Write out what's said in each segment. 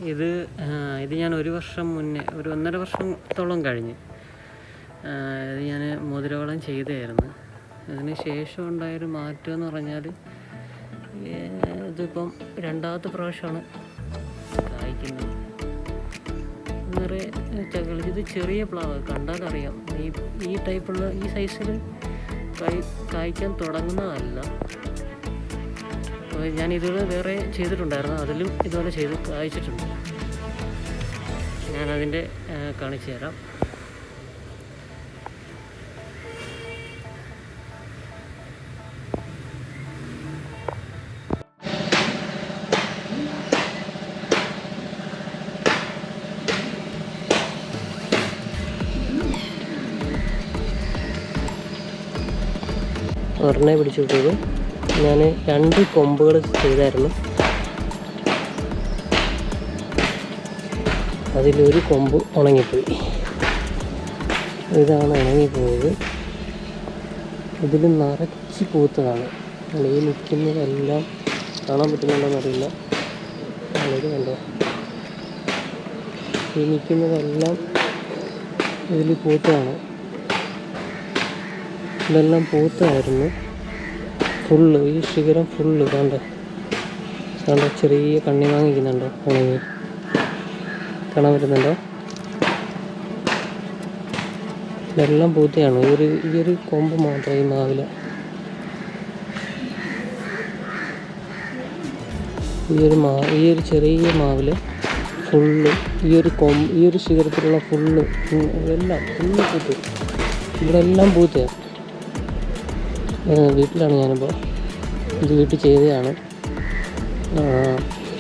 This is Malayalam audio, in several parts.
ഇത് ഞാൻ ഒരു വർഷം മുന്നേ, ഒരു 1.5 വർഷത്തോളം കഴിഞ്ഞ് ഇത് ഞാൻ മോതിരവളയം ചെയ്തതായിരുന്നു. അതിന് ശേഷം ഉണ്ടായൊരു മാറ്റം എന്ന് പറഞ്ഞാൽ ഇതിപ്പം 2ാമത്തെ പ്രാവശ്യമാണ് കായ്ക്കുന്നത്. നിറയെ ചകൾ. ഇത് ചെറിയ പ്ലാവ്, കണ്ടാലറിയാം. ഈ ടൈപ്പുള്ള ഈ സൈസിൽ കായ്ക്കാൻ തുടങ്ങുന്നതല്ല. ഞാൻ ഇതുപോലെ വേറെ ചെയ്തിട്ടുണ്ടായിരുന്നു, അതിലും ഇതുപോലെ ചെയ്ത് കായ്ച്ചിട്ടുണ്ട്. ഞാനതിൻ്റെ കാണിച്ചു തരാം. ഒരെണ്ണെ പിടിച്ചു കിട്ടിയത്. ഞാൻ 2 കൊമ്പുകൾ ചെയ്തായിരുന്നു. അതിലൊരു കൊമ്പ് ഉണങ്ങിപ്പോയി. ഇതാണ് ഉണങ്ങിപ്പോയത്. ഇതിൽ നിറച്ച് പൂത്തതാണ്. ഈ നിൽക്കുന്നതെല്ലാം കാണാൻ പറ്റുന്നുണ്ടോയെന്നറിയില്ല. ഇത് കണ്ടോ, ഈ നിൽക്കുന്നതെല്ലാം ഇതിൽ പൂത്തതാണ്. ഇതെല്ലാം പൂത്തായിരുന്നു ഫുള്ള്. ഈ ശിഖരം ഫുള്ള് കണ്ടോ, ചെറിയ കണ്ണി വാങ്ങിക്കുന്നുണ്ടോ, ഉണങ്ങി കാണാൻ പറ്റുന്നുണ്ടോ? ഇതെല്ലാം പൂത്തയാണ്. ഈ ഒരു കൊമ്പ് മാത്രം ഈ മാവില. ഈ ഒരു ചെറിയ മാവില് ഫുള്ള് ഈ ഒരു ശിഖരത്തിലുള്ള ഫുള്ള് പൂത്ത്. ഇവിടെ എല്ലാം പൂത്തയാണ്. വീട്ടിലാണ് ഞാനിപ്പോൾ. ഇത് വീട്ടിൽ ചെയ്തതാണ്.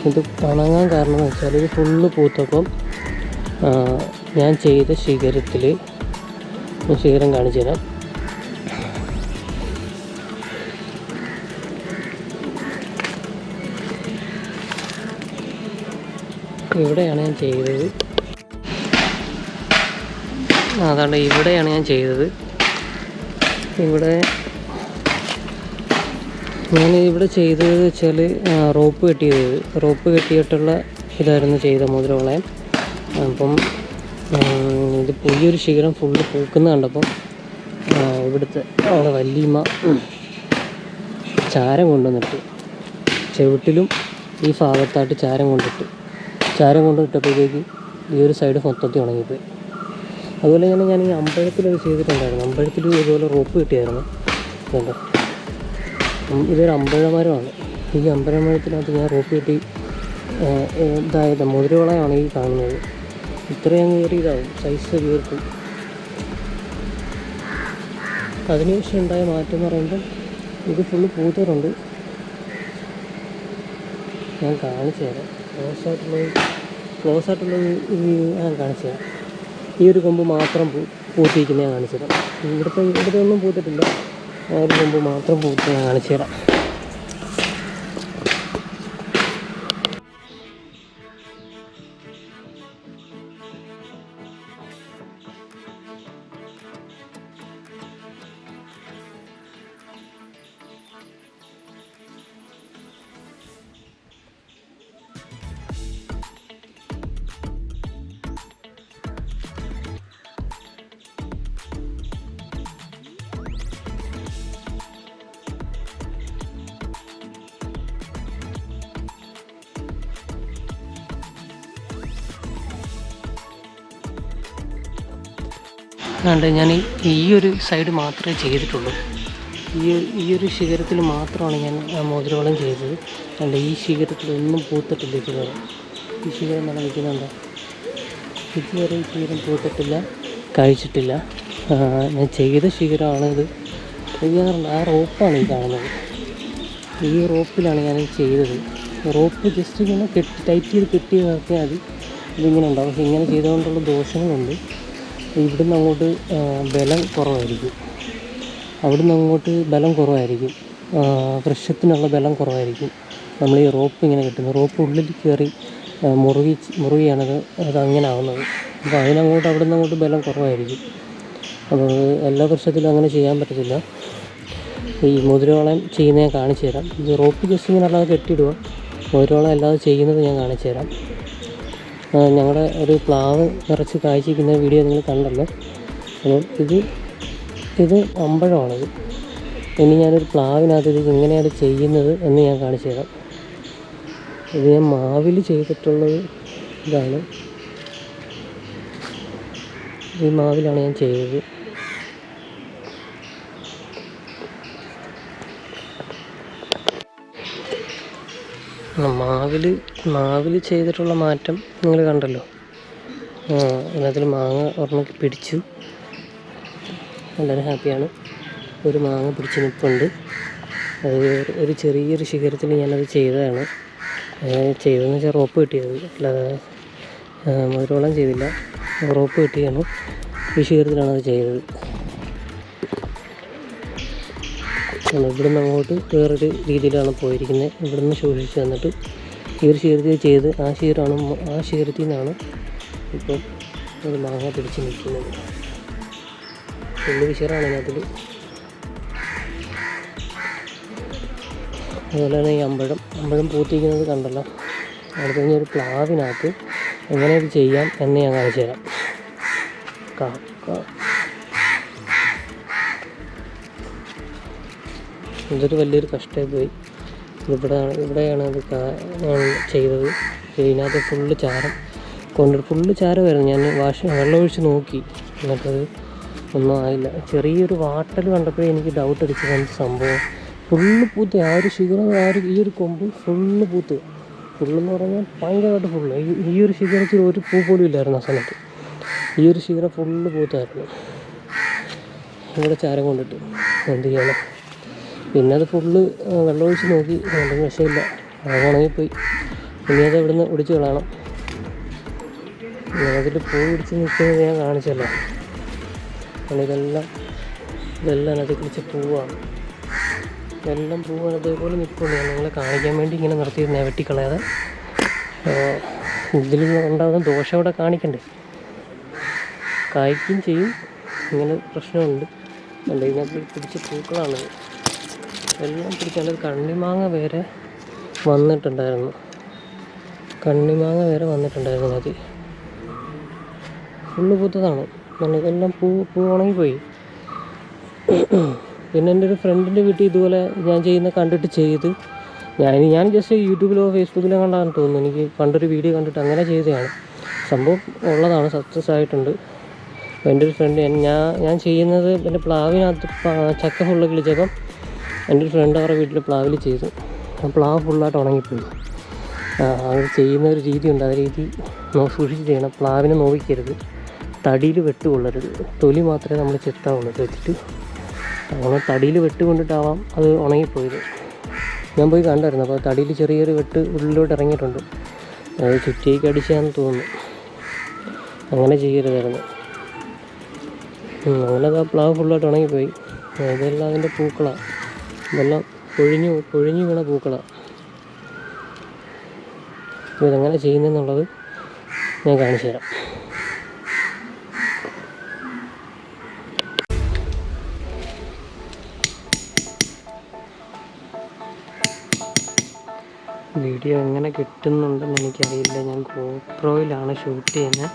ഇത് ഉണങ്ങാൻ കാരണം എന്ന് വെച്ചാൽ ഇത് ഫുള്ള് പൂത്തപ്പം ഞാൻ ചെയ്ത ശിഖരം കാണിച്ചു തരാം. ഇവിടെയാണ് ഞാൻ ചെയ്തത്. അതാണ് ഇവിടെയാണ് ഞാൻ ചെയ്തത്. ഞാനിവിടെ ചെയ്തത് വെച്ചാൽ റോപ്പ് കെട്ടിയിട്ടുള്ള ഇതായിരുന്നു ചെയ്ത മോതിരവളയം. അപ്പം ഇതിപ്പോൾ ഈ ഒരു ശിഖരം ഫുള്ള് പൂക്കുന്ന കണ്ടപ്പം ഇവിടുത്തെ അവിടെ വല്യമ്മ ചാരം കൊണ്ടുവന്നിട്ട് ചുവട്ടിലും ഈ ഭാഗത്തായിട്ട് ചാരം കൊണ്ടിട്ടപ്പോഴത്തേക്ക് ഈ ഒരു സൈഡ് മൊത്തത്തിൽ ഉണങ്ങിപ്പോയി. അതുപോലെ തന്നെ ഞാൻ ഈ അമ്പഴത്തിലത് ചെയ്തിട്ടുണ്ടായിരുന്നു. അമ്പഴത്തിൽ ഇതുപോലെ റോപ്പ് കിട്ടിയായിരുന്നു. കണ്ടോ, ഇതൊരു അമ്പഴമരമാണ്. ഈ അമ്പഴമരത്തിനകത്ത് ഞാൻ റോപ്പ് കെട്ടി ഇതായത് മോതിരവളയമാണ് ഈ കാണുന്നത്. ഇത്രയും കയറിയതാവും, സൈസ് വീർക്കും. അതിനുശേഷം ഉണ്ടായ മാറ്റം എന്ന് പറയുമ്പം ഇത് ഫുള്ള് പൂത്തറുണ്ട്. ഞാൻ കാണിച്ചു തരാം. ക്ലോസ് ആയിട്ടുള്ളത് ഞാൻ കാണിച്ചു തരാം. ഈ ഒരു കൊമ്പ് മാത്രം പൂത്തിരിക്കുന്ന ഞാൻ കാണിച്ചു തരാം. ഇവിടുത്തെ ഒന്നും പൂത്തിട്ടില്ല. ആ ഒരു കൊമ്പ് മാത്രം പൂത്ത് ഞാൻ കാണിച്ചു തരാം. അതുകൊണ്ട് ഞാൻ ഈ ഒരു സൈഡ് മാത്രമേ ചെയ്തിട്ടുള്ളൂ. ഈ ഒരു ശിഖരത്തിൽ മാത്രമാണ് ഞാൻ മോതിരവളയം ചെയ്തത്. അതുകൊണ്ട് ഈ ശിഖരത്തിലൊന്നും പൂത്തിട്ടില്ല ഇതുവരെ. ഈ ശിഖരം നല്ല നിൽക്കുന്നുണ്ടോ? ഇതുവരെ ഈ ശിഖരം പൂത്തിട്ടില്ല, കഴിച്ചിട്ടില്ല. ഞാൻ ചെയ്ത ശിഖരമാണിത്. ആ റോപ്പാണ് ഈ കാണുന്നത്. ഈ റോപ്പിലാണ് ഞാൻ ചെയ്തത്. റോപ്പ് ജസ്റ്റ് ഇങ്ങനെ ടൈറ്റ് ചെയ്ത് കെട്ടി നിർത്തിയാൽ മതി. ഇതിങ്ങനെ ഉണ്ടാവും. പക്ഷേ ഇങ്ങനെ ചെയ്തുകൊണ്ടുള്ള ദോഷങ്ങളുണ്ട്. ഇവിടുന്ന് അങ്ങോട്ട് ബലം കുറവായിരിക്കും. വൃക്ഷത്തിനുള്ള ബലം കുറവായിരിക്കും. നമ്മൾ ഈ റോപ്പ് ഇങ്ങനെ കെട്ടുന്നത്. റോപ്പ് ഉള്ളിൽ കയറി മുറുകിയാണത് അങ്ങനെ ആവുന്നത്. അപ്പോൾ അവിടുന്ന് അങ്ങോട്ട് ബലം കുറവായിരിക്കും. അപ്പോൾ എല്ലാ വൃക്ഷത്തിലും അങ്ങനെ ചെയ്യാൻ പറ്റത്തില്ല. ഈ മോതിരവളയം ചെയ്യുന്നത് ഞാൻ കാണിച്ചു തരാം. ഇത് റോപ്പ് ജസ്റ്റ് ഇങ്ങനെ അല്ലാതെ കെട്ടിയിടുക. മോതിരവളയം അല്ലാതെ ചെയ്യുന്നത് ഞാൻ കാണിച്ചു തരാം. ഞങ്ങളുടെ ഒരു പ്ലാവ് നിറച്ച് കായ്ച്ചിരിക്കുന്ന വീഡിയോ നിങ്ങൾ കണ്ടല്ലോ. അപ്പോൾ ഇത് അമ്പഴമാണിത്. ഇനി ഞാനൊരു പ്ലാവിനകത്ത് ഇത് എങ്ങനെയാണ് ചെയ്യുന്നത് എന്ന് ഞാൻ കാണിച്ചു തരാം. ഇത് ഞാൻ മാവിൽ ചെയ്തിട്ടുള്ളത് ഇതാണ്. ഈ മാവിലാണ് ഞാൻ ചെയ്തത്. മാവിൽ ചെയ്തിട്ടുള്ള മാറ്റം നിങ്ങൾ കണ്ടല്ലോ. അതിനകത്തിൽ മാങ്ങ ഒരെണ്ണം പിടിച്ചു. വളരെ ഹാപ്പിയാണ്. ഒരു മാങ്ങ പിടിച്ച് നിൽപ്പുണ്ട്. അത് ഒരു ചെറിയൊരു ശിഖരത്തിൽ ഞാനത് ചെയ്തതാണ്. ചെയ്തതെന്ന് വെച്ചാൽ റോപ്പ് കിട്ടിയത്, അല്ലാതെ മധുരവെള്ളം ചെയ്തില്ല. റോപ്പ് കിട്ടിയാണ്. ഈ ശിഖരത്തിലാണ് അത് ചെയ്തത്. ഇവിടുന്ന് അങ്ങോട്ട് വേറൊരു രീതിയിലാണ് പോയിരിക്കുന്നത്. ഇവിടുന്ന് ശോഷിച്ച് വന്നിട്ട് ഈ ഒരു ശിഖരത്തിൽ ചെയ്ത് ആ ശിഖരത്തിൽ നിന്നാണ് ഇപ്പോൾ ഒരു മാങ്ങ പിടിച്ച് നിൽക്കുന്നത്. ഫുള്ള് വിശറാണ് അതിനകത്തിൽ. അതുപോലെയാണ് ഈ അമ്പഴം പൂത്തിരിക്കുന്നത് കണ്ടല്ലോ. അത് കഴിഞ്ഞ ഒരു പ്ലാവിനകത്ത് എങ്ങനെ ഇത് ചെയ്യാം എന്ന് ഞാൻ കാണിച്ചു തരാം. ഇതൊരു വലിയൊരു കഷ്ടമായി പോയി. ഇവിടെയാണ് അത് ചെയ്തത്. ഇതിനകത്ത് ഫുള്ള് ചാരമായിരുന്നു. ഞാൻ വെള്ളം ഒഴിച്ച് നോക്കി, എന്നിട്ടത് ഒന്നും ആയില്ല. ചെറിയൊരു വാട്ടൽ കണ്ടപ്പോഴേ എനിക്ക് ഡൗട്ട് അടിച്ചത് എന്ത് സംഭവം. ഫുള്ള് പൂത്ത്, ആ ഒരു ശിഖരം, ഈ ഒരു കൊമ്പ് ഫുള്ള് പൂത്ത്. ഫുള്ളെന്ന് പറഞ്ഞാൽ ഭയങ്കരമായിട്ട് ഫുള്ള്. ഈ ഒരു ശിഖരത്തിൽ ഒരു പൂ പോലും ഇല്ലായിരുന്നു ആ സമയത്ത്. ഈ ഒരു ശിഖരം ഫുള്ള് പൂത്തായിരുന്നു. ഇവിടെ ചാരം കൊണ്ടിട്ട് എന്ത് ചെയ്യണം. പിന്നെ അത് ഫുള്ള് വെള്ളമൊഴിച്ച് നോക്കി, എന്തെങ്കിലും വിഷമില്ല. അത് ഉണങ്ങിപ്പോയി. ഇനി അത് ഇവിടുന്ന് ഒടിച്ച് കളയണം. അതിൽ പൂ പിടിച്ച് നിൽക്കുന്നത് ഞാൻ കാണിച്ചല്ലോ. ഇതെല്ലാം അതിനകത്ത് പിടിച്ച പൂവാണ്. ഇതെല്ലാം പൂവാണ്. അതേപോലെ നിൽക്കുള്ളൂ. ഞാൻ നിങ്ങളെ കാണിക്കാൻ വേണ്ടി ഇങ്ങനെ നിർത്തിയിരുന്നേ, വെട്ടിക്കളയാതെ. ഇതിൽ ഉണ്ടാകുന്ന ദോഷം ഇവിടെ കാണിക്കണ്ടേ. കായ്ക്കുകയും ചെയ്യും. ഇങ്ങനെ പ്രശ്നമുണ്ട്. അല്ല, ഇതിനകത്ത് പിടിച്ച പൂക്കളാണ് എല്ലാം പിടിച്ചാൽ. കണ്ണിമാങ്ങ വരെ വന്നിട്ടുണ്ടായിരുന്നു. അതിനകത്ത് ഫുള്ള് പൂത്തതാണ്. ഇതെല്ലാം പൂ ഉണങ്ങിപ്പോയി. പിന്നെ എൻ്റെ ഒരു ഫ്രണ്ടിൻ്റെ വീട്ടിൽ ഇതുപോലെ ഞാൻ കണ്ടിട്ട് ചെയ്ത് ഞാൻ ജസ്റ്റ് യൂട്യൂബിലോ ഫേസ്ബുക്കിലോ കണ്ടാന്ന് തോന്നുന്നു. എനിക്ക് പണ്ടൊരു വീഡിയോ കണ്ടിട്ട് അങ്ങനെ ചെയ്തതാണ്. സംഭവം ഉള്ളതാണ്, സക്സസ് ആയിട്ടുണ്ട്. അപ്പോൾ എൻ്റെ ഒരു ഫ്രണ്ട് ഞാൻ ചെയ്യുന്നത് എൻ്റെ പ്ലാവിനകത്ത് ചക്ക ഫുള്ള് കിളിച്ചപ്പം എൻ്റെ ഒരു ഫ്രണ്ട് അവരുടെ വീട്ടിൽ പ്ലാവിൽ ചെയ്തു. ആ പ്ലാവ് ഫുള്ളായിട്ട് ഉണങ്ങിപ്പോയി. അത് ചെയ്യുന്ന ഒരു രീതിയുണ്ട്. ആ രീതി സൂക്ഷിച്ച് ചെയ്യണം. പ്ലാവിനെ നോവിക്കരുത്, തടിയിൽ വെട്ടുകൊള്ളരുത്. തൊലി മാത്രമേ നമ്മൾ ചെത്താവുള്ളൂ വെച്ചിട്ട്. അങ്ങനെ തടിയിൽ വെട്ട് കൊണ്ടിട്ടാവാം അത് ഉണങ്ങിപ്പോയത്. ഞാൻ പോയി കണ്ടായിരുന്നു. അപ്പോൾ തടിയിൽ ചെറിയൊരു വെട്ട് ഉള്ളിലോട്ട് ഇറങ്ങിയിട്ടുണ്ട്. അത് ചുറ്റിയേക്ക് അടിച്ചാന്ന് തോന്നുന്നു. അങ്ങനെ ചെയ്യരുതായിരുന്നു. അങ്ങനെ ആ പ്ലാവ് ഫുള്ളായിട്ട് ഉണങ്ങിപ്പോയി. ഇതെല്ലാം അതിൻ്റെ പൂക്കളാണ്. ഇതെല്ലാം പൊഴിഞ്ഞു വീണ പൂക്കളാണ്. ഇതെങ്ങനെ ചെയ്യുന്നതെന്നുള്ളത് ഞാൻ കാണിച്ചു തരാം. വീഡിയോ എങ്ങനെ കിട്ടുന്നുണ്ടെന്ന് എനിക്കറിയില്ല. ഞാൻ ഗോപ്രോയിലാണ് ഷൂട്ട് ചെയ്യുന്നത്.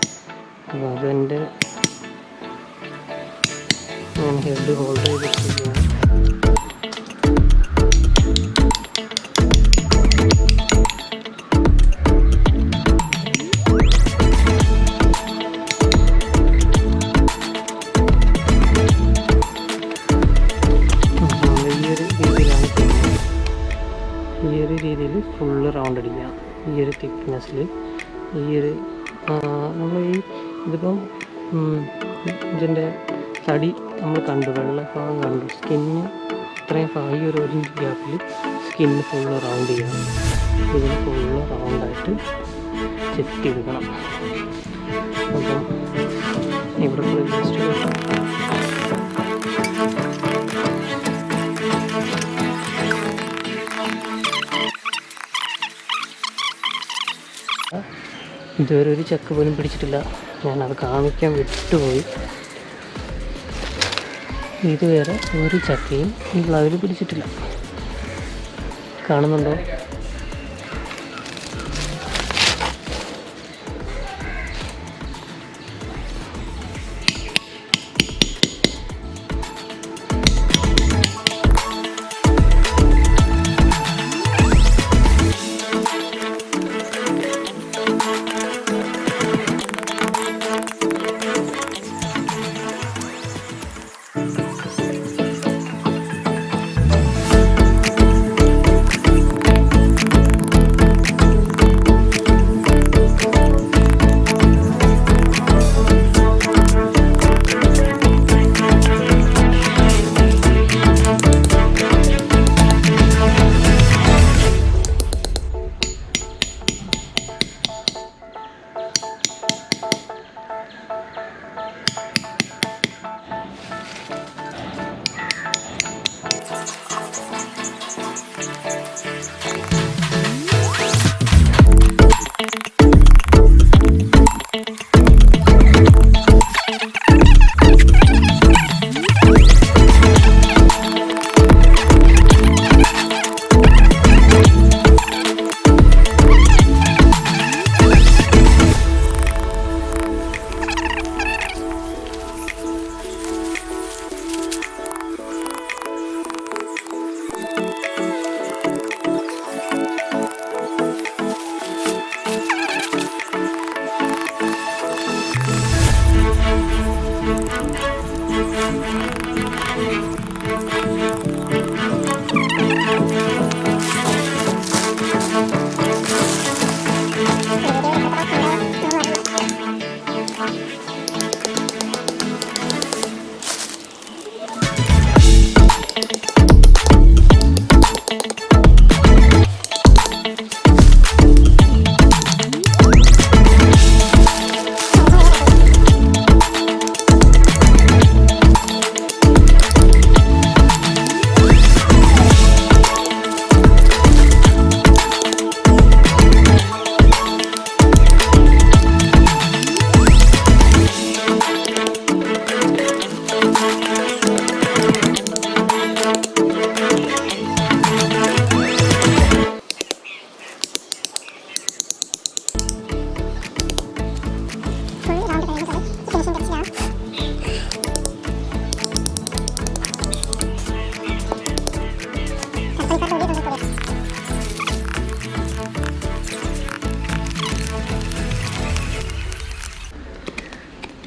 അപ്പോൾ അതെൻ്റെ ഞാൻ ഹെഡ് ഹോൾഡ് ചെയ്തിട്ടിരിക്കുകയാണ്. ഈ ഒരു രീതിയിൽ ഫുള്ള് റൗണ്ട് അടിക്കുക. ഈ ഒരു തിക്നെസ്സിൽ നമ്മൾ ഇതിപ്പം ഇതിൻ്റെ തടി നമ്മൾ കണ്ടു, വെള്ള ഭാഗം കണ്ടു. സ്കിന്ന് ഇത്രയും ഭാഗം, ഈ ഒരു ഇഞ്ച് ഗ്യാപ്പിൽ സ്കിന്ന് ഫുള്ള് റൗണ്ട് ചെയ്യണം. ഇതിന് ഫുള്ള് റൗണ്ടായിട്ട് ചെത്തി എടുക്കണം. അപ്പം ഇവിടെ ജസ്റ്റ് ഇതുവരെ ഒരു ചക്ക പോലും പിടിച്ചിട്ടില്ല. ഞാനത് കാണിക്കാൻ വിട്ടുപോയി. ഇതുവരെ ഒരു ചക്കയും ഈ പ്ലാവിൽ പിടിച്ചിട്ടില്ല. കാണുന്നുണ്ടോ?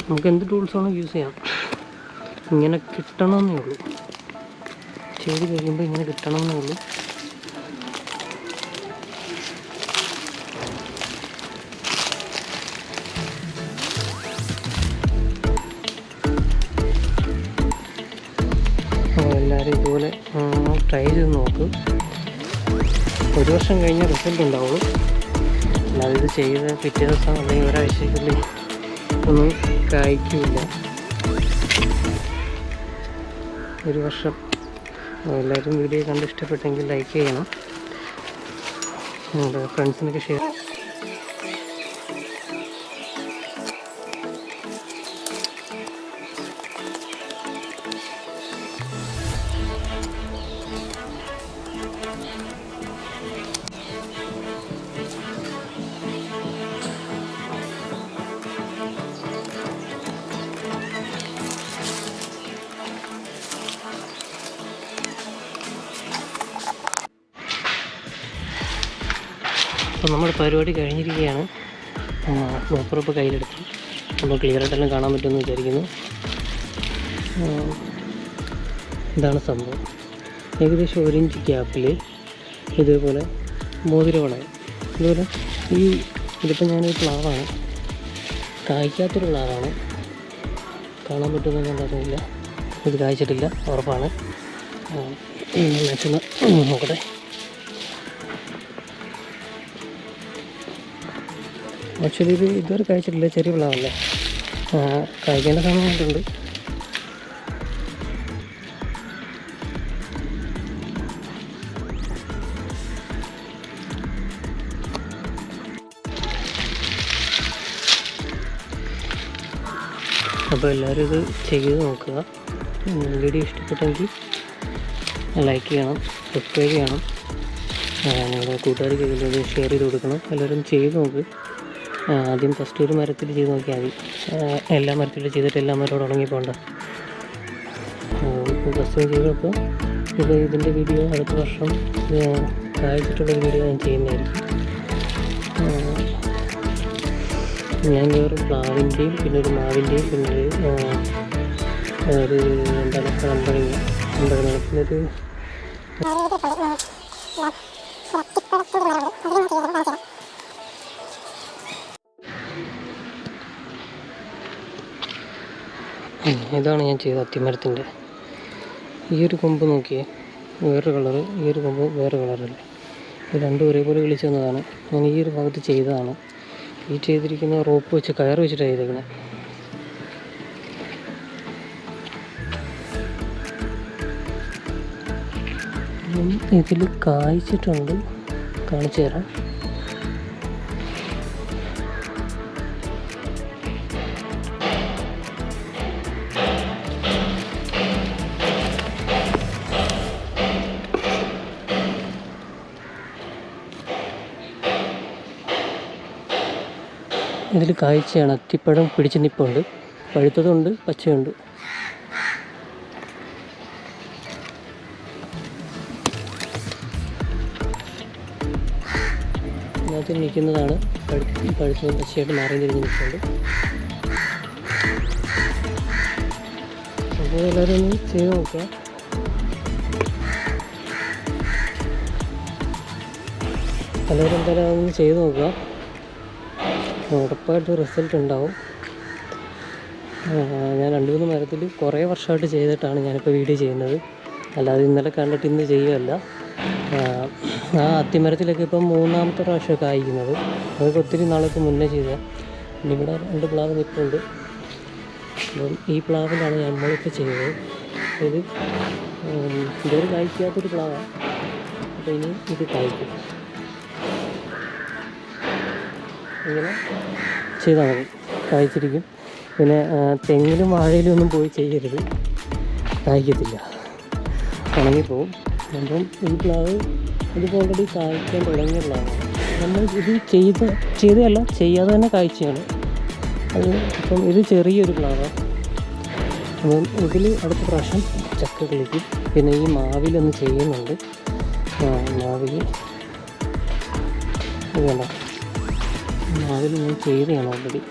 നമുക്ക് എന്ത് ടൂൾസാണോ യൂസ് ചെയ്യാം. ഇങ്ങനെ കിട്ടണമെന്നേ ഉള്ളൂ, ചെയ്ത് കഴിയുമ്പോൾ ഇങ്ങനെ കിട്ടണമെന്നേ ഉള്ളൂ. അപ്പോൾ എല്ലാവരും ഇതുപോലെ ട്രൈ ചെയ്ത് നോക്ക്. 1 വർഷം കഴിഞ്ഞ റിസൾട്ട് ഉണ്ടാവുള്ളൂ. അല്ലാതെ ഇത് ചെയ്ത് പിറ്റേ ദിവസം അല്ലെങ്കിൽ ഒരാഴ്ചക്കുള്ളിൽ ഒന്നും കായ്ക്കില്ല. 1 വർഷം. എല്ലാവരും വീഡിയോ കണ്ട് ഇഷ്ടപ്പെട്ടെങ്കിൽ ലൈക്ക് ചെയ്യണം, നിങ്ങളുടെ ഫ്രണ്ട്സിനൊക്കെ ഷെയർ. അപ്പോൾ നമ്മുടെ പരിപാടി കഴിഞ്ഞിരിക്കുകയാണ്. ഗോപ്രോ കയ്യിലെടുത്തു. അപ്പോൾ ക്ലിയറായിട്ടെല്ലാം കാണാൻ പറ്റുമെന്ന് വിചാരിക്കുന്നു. ഇതാണ് സംഭവം. ഏകദേശം 1 ഇഞ്ച് ഗ്യാപ്പിൽ ഇതേപോലെ മോതിരവളയം. ഇതുപോലെ ഇതിപ്പോൾ ഞാനൊരു പ്ലാവാണ്, കായ്ക്കാത്തൊരു പ്ലാവാണ്. കാണാൻ പറ്റുമെന്ന് അറിയില്ല. ഇത് കായ്ച്ചിട്ടില്ല, ഉറപ്പാണ്. മറ്റൊന്ന് നോക്കട്ടെ. ആക്ച്വലി ഇത് ഇതുവരെ കഴിച്ചിട്ടില്ല, ചെറിയ പ്ലാവല്ലേ. കഴിക്കേണ്ട സമയമായിട്ടുണ്ട്. അപ്പോൾ എല്ലാവരും ഇത് ചെയ്ത് നോക്കുക. വീഡിയോ ഇഷ്ടപ്പെട്ടെങ്കിൽ ലൈക്ക് ചെയ്യണം, സബ്സ്ക്രൈബ് ചെയ്യണം, നിങ്ങളുടെ കൂട്ടുകാർക്ക് ഇതിലൂടെ ഷെയർ ചെയ്ത് കൊടുക്കണം. എല്ലാവരും ചെയ്ത് നോക്ക്. ആദ്യം ഫസ്റ്റ് ഒരു മരത്തിൽ ചെയ്ത് നോക്കിയാൽ മതി. എല്ലാ മരത്തിലും ചെയ്തിട്ട് എല്ലാ മരത്തോട് ഉണങ്ങി പോകണ്ട. ഫസ്റ്റ് ചെയ്ത് നോക്കുക. ഇത് ഇതിൻ്റെ വീഡിയോ അടുത്ത വർഷം കായ്ച്ചിട്ടുള്ളൊരു വീഡിയോ ഞാൻ ചെയ്യുന്നതായിരിക്കും. ഞാൻ വേറെ പ്ലാവിൻ്റെയും പിന്നെ ഒരു മാവിൻ്റെയും പിന്നെ ഒരു എന്താണ് അമ്പഴങ്ങ പിന്നൊരു ഇതാണ് ഞാൻ ചെയ്ത അത്തിമരത്തിൻ്റെ. ഈ ഒരു കൊമ്പ് നോക്കിയേ, വേറൊരു കളറ്, ഈ ഒരു കൊമ്പ് വേറെ കളറല്ലേ. ഇത് രണ്ടും ഒരേപോലെ വിളിച്ചു വന്നതാണ്. ഞാൻ ഈ ഒരു ഭാഗത്ത് ചെയ്തതാണ്. ഈ ചെയ്തിരിക്കുന്ന റോപ്പ് വെച്ച് കയർ വെച്ചിട്ടാണ് ചെയ്തേക്കുന്നത്. ഇതിൽ കായ്ച്ചിട്ടുണ്ട്, കാണിച്ചു തരാം. ഇതിൽ കാഴ്ചയാണ്. അത്തിപ്പഴം പിടിച്ച് നിൽപ്പുണ്ട്, പഴുത്തതുണ്ട്, പച്ചയുണ്ട്. അതിനകത്ത് നിൽക്കുന്നതാണ് പഴുത്തതും പച്ചയായിട്ട് മാറി തിരിഞ്ഞ് നിൽപ്പുണ്ട്. അപ്പോൾ എല്ലാവരും ഒന്ന് ചെയ്ത് നോക്കുക. എല്ലാവരും എന്തായാലും അതൊന്ന് ചെയ്ത് നോക്കുക. ഉറപ്പായിട്ട് റിസൾട്ട് ഉണ്ടാവും. ഞാൻ 2-3 മരത്തിൽ കുറേ വർഷമായിട്ട് ചെയ്തിട്ടാണ് ഞാനിപ്പോൾ വീഡിയോ ചെയ്യുന്നത്. അല്ലാതെ ഇന്നലെ കണ്ടിട്ട് ഇന്ന് ചെയ്യുകയല്ല. ആ അത്തിമരത്തിലൊക്കെ ഇപ്പം 3-ാമത്തെ പ്രാവശ്യമൊക്കെ കായ്ക്കുന്നത്. അതൊക്കെ ഒത്തിരി നാളൊക്കെ മുന്നേ ചെയ്തത്. പിന്നെ ഇവിടെ 2 പ്ലാവ് നിൽപ്പുണ്ട്. അപ്പം ഈ പ്ലാവിലാണ് നമ്മളിപ്പോൾ ചെയ്തത്. ഇതൊരു കായ്ക്കാത്തൊരു പ്ലാവാണ്. അപ്പോൾ ഇനി ഇത് കായ്ക്കും. ഇങ്ങനെ ചെയ്താൽ മതി, കായ്ച്ചിരിക്കും. പിന്നെ തെങ്ങിലും വാഴയിലും ഒന്നും പോയി ചെയ്യരുത്, കായ്ക്കത്തില്ല, ഉണങ്ങിപ്പോവും. അപ്പം ഈ പ്ലാവ് ഇതിപ്പോൾ ഓൾറെഡി കായ്ക്കാൻ തുടങ്ങിയ പ്ലാവാണ്. നമ്മൾ ഇത് ചെയ്തതല്ല, ചെയ്യാതെ തന്നെ കായ്ച്ചയാണ് അത്. ഇപ്പം ഇത് ചെറിയൊരു പ്ലാവാണ്. അപ്പം ഇതിൽ അടുത്ത പ്രാവശ്യം ചക്ക കളിക്കും. പിന്നെ ഈ മാവിലൊന്ന് ചെയ്യുന്നുണ്ട്. മാവിൽ ഇതുണ്ട, മാവിൽ ഞാൻ ചെയ്തതാണ് ഓൾറെഡി.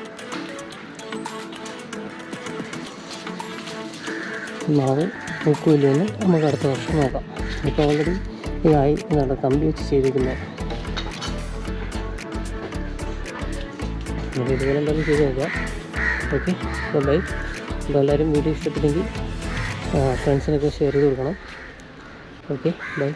മാവ് പൂക്കില്ലെന്ന് നമുക്ക് അടുത്ത വർഷം നോക്കാം. ഇപ്പോൾ ഓൾറെഡി ഇതായി എന്താണ് കമ്പി വെച്ച് ചെയ്തിരിക്കുന്നത്. നമുക്ക് ഇതുപോലെ എന്തായാലും ചെയ്ത് നോക്കാം. ഓക്കെ, അപ്പോൾ ബൈ. അപ്പോൾ എല്ലാവരും വീഡിയോ ഇഷ്ടപ്പെട്ടെങ്കിൽ ഫ്രണ്ട്സിനൊക്കെ ഷെയർ ചെയ്ത് കൊടുക്കണം. Okay, by.